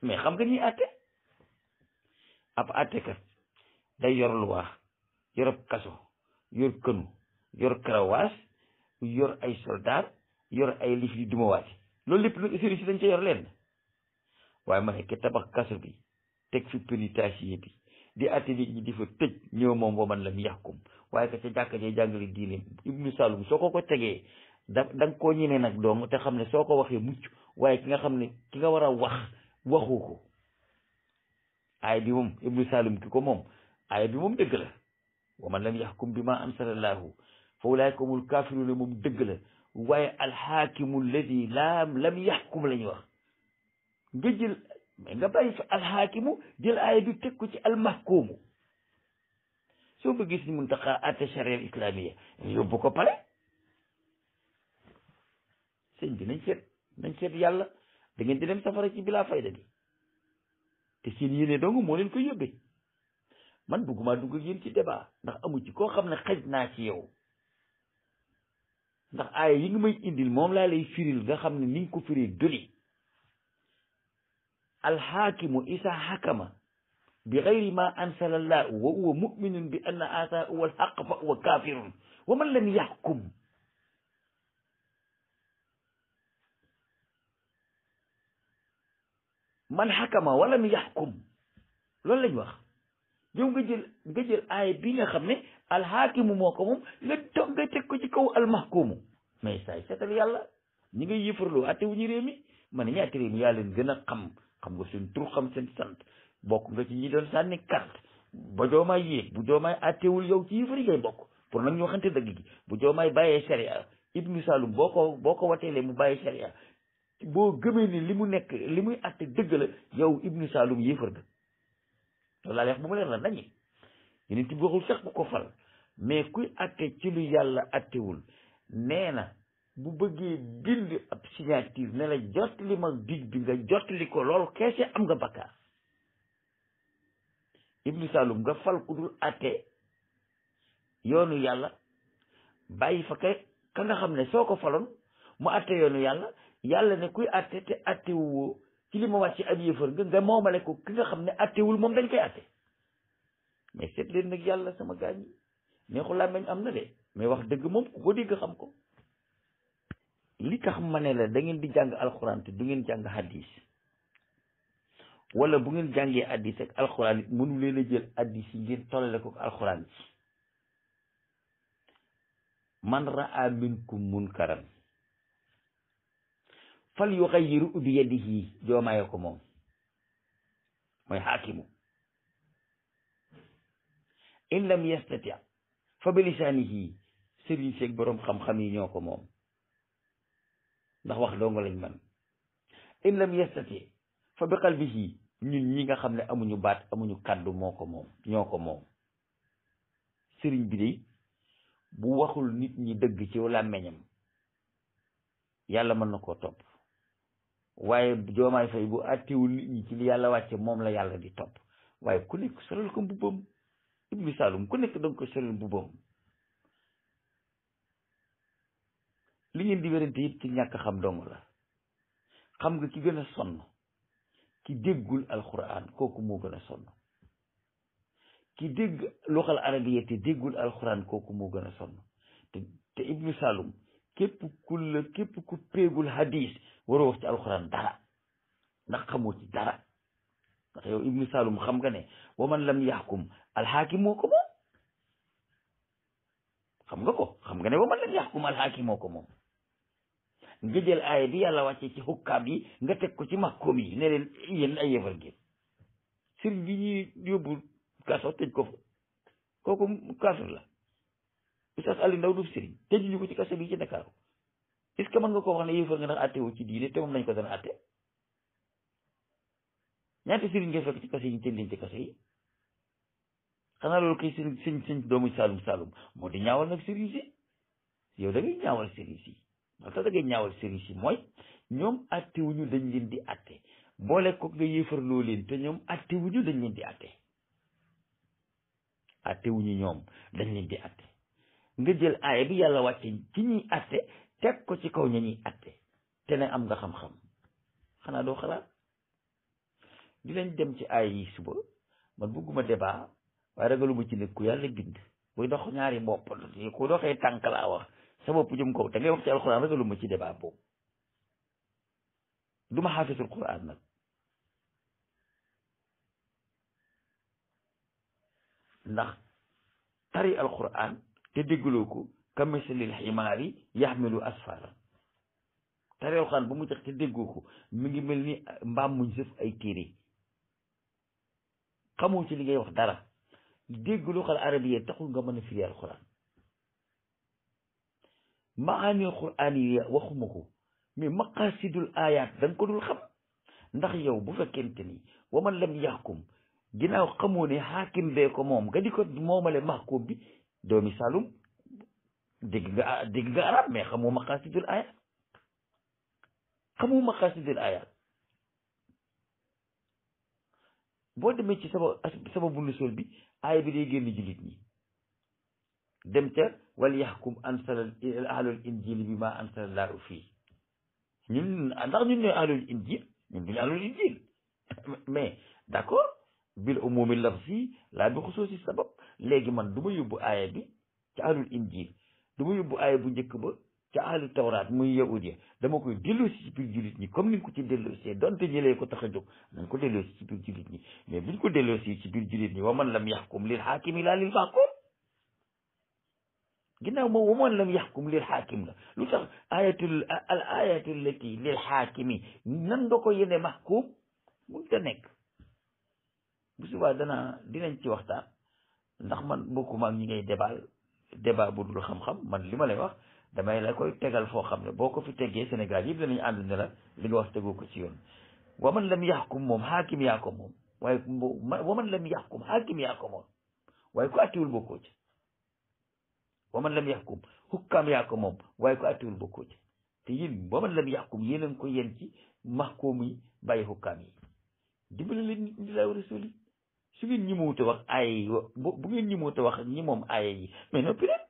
mais xam nga ñuy atte ab attekat day yor loi yor ab kaso yor kënu yor karawaas yor ay soldat yor ay lif di dumawaati loolu lépp nag sëriñ si dañ ca yor leen waaye ma ne ke tabax kaso bi teg fi pénitencier bi di atte nit ñi di fa tëj ñëw moom wa man lam yaxkum waaye que ca jàkka jee jàngale diine Ibnu Saloum soo ko tegee da nga koo ñemee nag dong te xam ne soo ko waxee mucc waaye ki nga xam ne ki nga war a waxu ko aay bi moom Ibnu Saloum ki ko moom aay bi moom dëgg la wa man lam yaxkum bi ma ansalallahu fa ulaayka humul kaafiruuna moom dëgg la waaye alxaakimu alladi lam yaxkum la ñuy wax nga jël mais nga bàyyi fa alxaakimu jël aaya bi teg ko ci almahkumu soo ko gis ni Muntaxa atte charia islamiya yóbbu ko pale sëñ bi nañ seet yàlla da ngeen di dem safara ci bilaa fayda bi te seen yéene dong moo leen ko yóbbee man bëgguma dugg ak yéen ci débat ndax amu ci koo xam ne xaj naa ci yow ndax aaya yi nga may indil moom laa lay firil nga xam ne ni nga ko firee doli alxaakimu isa xakama bi gayri ma ansala allah wa huwa muminun bi anna ata huwa alxaq fa huwa kafirun wa man lam yaxkum man xakama walam yaxkum loolu lañ wax yow nga jël aaya bi nga xam ne alxaakimu moo ko moom nga toog nga teg ko ci kaw almahkumu mais saay seetal yàlla ñi ngay yëfarloo atte wu ñu réew mi ma ne ñaati réew mi yaa leen gën a xam nga seen tur xam seen sant bokk nga ci ñi doon sànni carte ba joomaay yéeg bu joomaay attewul yow ci yëfar yi ngay bokk pour nag ñoo xante dëgg gi bu joomaay bàyyee sharia Ibnu Saloum boo ko wateelee mu bàyyi sharia boo gëmee ni li mu nekk li muy atte dëgg la yow Ibnu Saloum yéefar ga loolu laa leex bu mu leer la nañi yeneen ti bi waxul sax bu ko fal mais kuy atte ci lu yàlla attewul nee na bu bëggee bind ab signature ne la jottali ma big bi nga jottali ko loolu keese am nga bakkaar Ibnu Saloum nga fal ku dul atte yoonu yàlla bàyyi fa ka nga xam ne soo ko faloon mu atte yoonu yàlla ne kuy atte te attewoo ci li ma wàcc ab yëfër nga moomale ko ki nga xam ne attewul moom dañ koy atte mais seet leen nag yàlla sama gaañ yi neexul làmmeñ am na de mais wax dëgg moom ku ko dégg xam ko li tax ma ne la da ngeen di jàng alxuraan te du ngeen jàng hadis wala bu ngeen jàngee hadis ak alxuraan it mënu leen a jël hadis yi ngeen tollale ko alxuraan ci man raa minkum munkaran fal yuxayyiru bi yadihi joomaaye ko moom mooy xaakimu in lam yastati fa bi lisaanihi sëriñ seeg boroom xam-xam yi ñoo ko moom ndax wax dong lañ man in lam yastati fa bi qalbihi ñun ñi nga xam ne amuñu baat amuñu kàddu moo ko moom ñoo ko moom sëriñ bi de bu waxul nit ñi dëgg ci làmmeñam yàlla mën na koo topp waaye joomaay fay bu àttewul nit ñi ci li yàlla wàcce moom la yàlla di topp waaye ku nekk solal ko mbubbam Ibnu Saloum ku nekk danga ko solal mbubbam li ngeen di wérante yëpp ci ñàkk xam dong la xam nga ki gën a sonn ki déggul alxuraan kooku moo gën a sonn ki dégg loxal arabiya te déggul alxuraan kooku moo gën a sonn te Ibnu Saloum képp ku péegul hadis waroo wax ci alxuraan dara ndax xamoo ci dara ndax yow Ibnu Saloum xam nga ne wa man lam yaxkum alxaakim moo ko moom xam nga ne wa man lam yaxkum alxaakim moo ko moom nga jël aaya bi yàlla wàcce ci xukkaam yi nga teg ko ci mahkum yi ne leen yéen ay yëfar ngeen sëriñ bi ñuy yóbbu kaso tëj ko fa kooku kaafir la Oustaz Aliou Ndao du sëriñ tëjuñu ko ci kaso bi ci Dakar est-ce que mën nga ko wax ne yéefar nga ndax atte wu ci diine te moom nañ ko dana atte ñaata sëriñ ngay fekk ci kaso yi ñu tëj leen ci kaso yi xanaa loolu kay sëñ doomu Saalum Saalum moo di ñaawal nag sëriñ si yow da ngay ñaawal sëriñ si moo tax da ngay ñaawal sëriñ si mooy ñoom atte wuñu dañ leen di atte boole ko nga yéefarloo leen te ñoom atte wuñu dañ leen di atte atte wuñu ñoom dañ leen di atte nga jël aaya bi yàlla wàcce ci ñuy atte teg ko ci kaw ña ñuy atte te ne am nga xam-xam xanaa doo xalaat dinañ dem ci aaya yi suba man bëgguma débat waaye ragaluma ci ne ku yàlla bind buy dox ñaari bopp ku doxee tànk laa wax sa bopp jëm kaw te ngay wax ci alxuraan ragaluma ci débat boobu duma xaafisul quran nag ndax tari alquran te déggloo ko kamisalil ximaari yaxmilu asfara tari alquran ba mu jax te déggoo ko mi ngi mel ni mbaam muñ sëf ay téere xamoo ci li ngay wax dara dégg luxal arabiya taxul nga mën a firi alquran maani alquran yi waxuma ko mais maqasidul ayat da nga ko dul xam ndax yow bu fekkente ni waman lam yaxkum ginnaaw xamoo ne xaakim bee ko moom nga di ko moomale maxkum bi doomi Saalum dégg nga arab mais xamoo maqasidul ayat xamoo maqasidul ayat boo demee ci sama bundu sol bi aaya bi day génn jullit ñi dem ca wal yaxkum ansala ahlul injil bi ma ansala laahu fii ñun ndax ñun ñooy ahlul injil ñun duñu ahlul injil mais d'accord bil umumi lafzi laa bi xusuusi sabab léegi man du ma yóbbu aaya bi ca ahlul injil du ma yóbbu aaya bu njëkk ba ca ahlu tawraat muy yahudiya dama koy delloosi ci biir jullit ñi comme ni nga ko ci delloosee donte ñëlee ko tax a jóg nañ ko delloosi ci biir jullit ñi mais buñ ko delloosi ci biir jullit ñi wa man lam yaxkum lil xaakimi laa lil maxkum ginnaaw moom wa man lam yaxkum lil xaakim la lu tax al ayatul lati lil xaakimi nan nga ko yene maxkum mun ta nekk bu subaa dinañ ci waxtaan ndax man bokkuma ak ñi ngay débat bu dul xam-xam man li ma lay wax damay la koy tegal foo xam ne boo ko fi teggee Sénégal yëpp danañ ànd ne la li nga wax tegoo ko ci yoon waman lam yaxkum moom xaakim yaa ko moom waaye waman lam yaxkum xaakim yaa ko moom waaye ku attiwul bokkoo ci waman lam yaxkum xukkaam yaa ko moom waaye ku attiwul bokkoo ci te yéen waman lam yaxkum yéen ko yéen ci maxkoom yi bàyyi xukkaam yi dimbale leen nit ñi laa war a soli su ngeen ñi mu wut a wax aaya yi bu ngeen ñi mu wut a wax ñi moom aaya yi mais noppi rek